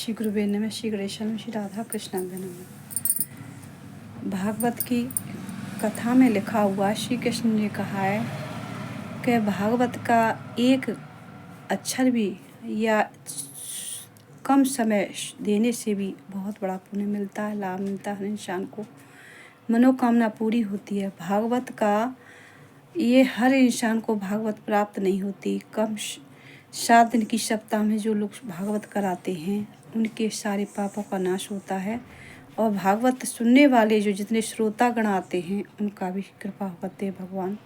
श्री गुरुवे नमः। श्री गणेशानंद श्री राधा कृष्णांद नमः। भागवत की कथा में लिखा हुआ श्री कृष्ण ने कहा है कि भागवत का एक अक्षर भी या कम समय देने से भी बहुत बड़ा पुण्य मिलता है, लाभ मिलता है। इंसान को मनोकामना पूरी होती है। भागवत का ये हर इंसान को भागवत प्राप्त नहीं होती। कम 7 दिन की सप्ताह में जो लोग भागवत कराते हैं उनके सारे पापों का नाश होता है। और भागवत सुनने वाले जो जितने श्रोतागण आते हैं उनका भी कृपा करते हैं। भगवान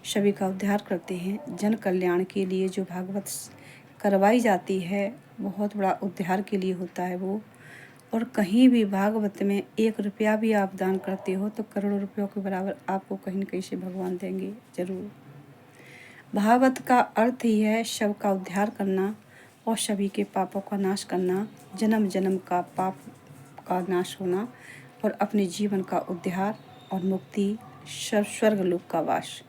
सभी का उद्धार करते हैं। जन कल्याण के लिए जो भागवत करवाई जाती है बहुत बड़ा उद्धार के लिए होता है वो। और कहीं भी भागवत में 1 रुपया भी आप दान करते हो तो करोड़ों रुपयों के बराबर आपको कहीं न कहीं से भगवान देंगे ज़रूर। भागवत का अर्थ ही है सबका उद्धार करना और सभी के पापों का नाश करना, जन्म जन्म का पाप का नाश होना और अपने जीवन का उद्धार और मुक्ति, स्वर्ग लोक का वास।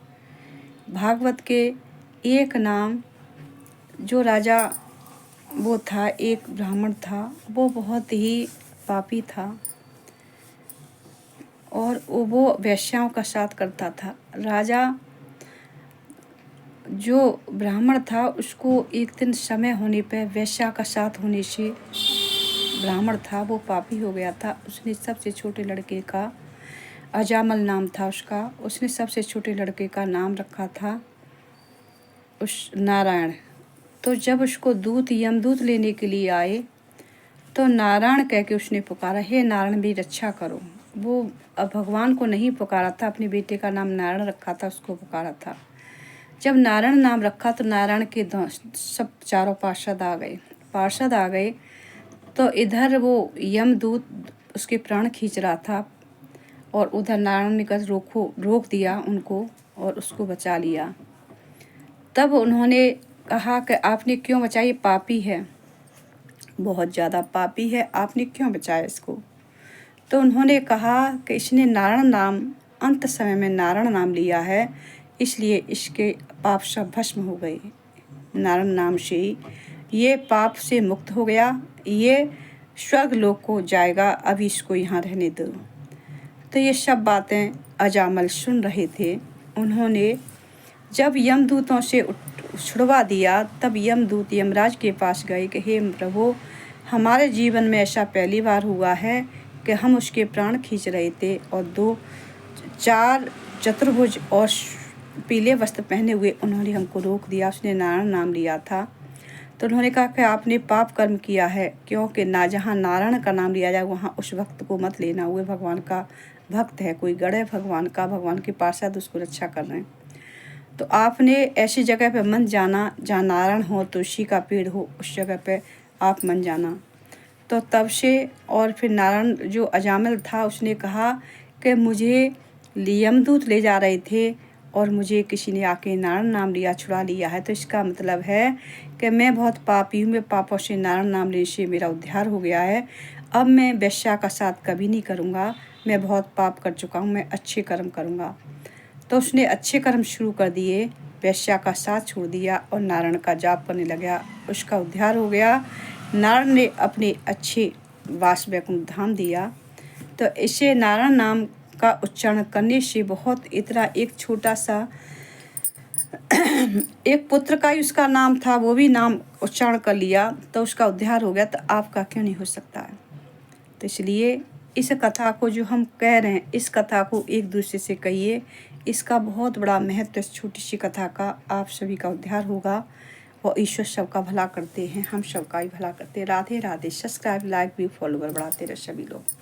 भागवत के एक नाम जो राजा वो था, एक ब्राह्मण था, वो बहुत ही पापी था और वो वेश्याओं का साथ करता था। राजा जो ब्राह्मण था उसको एक दिन समय होने पर वेश्या का साथ होने से ब्राह्मण था वो पापी हो गया था। उसने सबसे छोटे लड़के का, अजामल नाम था उसका, उसने सबसे छोटे लड़के का नाम रखा था उस नारायण। तो जब उसको यमदूत लेने के लिए आए तो नारायण कह के उसने पुकारा, हे नारायण मेरी रक्षा करो। वो अब भगवान को नहीं पुकारा था, अपने बेटे का नाम नारायण रखा था, उसको पुकारा था। जब नारायण नाम रखा तो नारायण के सब चारों पार्षद आ गए तो इधर वो यमदूत उसके प्राण खींच रहा था और उधर नारायण ने कहा रोक दिया उनको और उसको बचा लिया। तब उन्होंने कहा कि आपने क्यों बचाया, ये पापी है, बहुत ज़्यादा पापी है, आपने क्यों बचाया इसको। तो उन्होंने कहा कि इसने नारायण नाम, अंत समय में नारायण नाम लिया है, इसलिए इसके पाप सब भस्म हो गए। नारायण नाम से ये पाप से मुक्त हो गया, ये स्वर्ग लोक को जाएगा, अभी इसको यहाँ रहने दो। तो ये सब बातें अजामल सुन रहे थे। उन्होंने जब यमदूतों से छुड़वा दिया तब यमदूत यमराज के पास गए कि हे प्रभु, हमारे जीवन में ऐसा पहली बार हुआ है कि हम उसके प्राण खींच रहे थे और 4 चतुर्भुज और पीले वस्त्र पहने हुए उन्होंने हमको रोक दिया। उसने नारायण नाम लिया था। तो उन्होंने कहा कि आपने पाप कर्म किया है, क्योंकि जहाँ नारायण का नाम लिया जाए वहाँ उस भक्त को मत लेना। हुए भगवान का भक्त है, कोई गढ़ है भगवान का, भगवान के पार्षद उसको रक्षा कर रहे हैं। तो आपने ऐसी जगह पे मत जाना जहाँ नारायण हो, तुलसी का पेड़ हो, उस जगह पे आप मत जाना। तो तब से और फिर नारायण जो अजामिल था उसने कहा कि मुझे यमदूत ले जा रहे थे और मुझे किसी ने आके नारायण नाम लिया, छुड़ा लिया है। तो इसका मतलब है कि मैं बहुत पापी हूँ, मैं पापों से नारायण नाम लेने से मेरा उद्धार हो गया है। अब मैं वेश्या का साथ कभी नहीं करूँगा, मैं बहुत पाप कर चुका हूँ, मैं अच्छे कर्म करूँगा। तो उसने अच्छे कर्म शुरू कर दिए, वेश्या का साथ छोड़ दिया और नारायण का जाप करने लगा, उसका उद्धार हो गया। नारायण ने अपने अच्छे वास वैकुंठ धाम दिया। तो इसे नारायण नाम का उच्चारण करने से बहुत इतना एक छोटा सा एक पुत्र का ही उसका नाम था, वो भी नाम उच्चारण कर लिया तो उसका उद्धार हो गया। तो आपका क्यों नहीं हो सकता है। तो इसलिए इस कथा को जो हम कह रहे हैं, इस कथा को एक दूसरे से कहिए, इसका बहुत बड़ा महत्व इस छोटी सी कथा का। आप सभी का उद्धार होगा और ईश्वर सबका भला करते हैं, हम सबका ही भला करते हैं। राधे राधे। सब्सक्राइब, लाइक भी, फॉलोवर बढ़ाते रहे सभी लोग।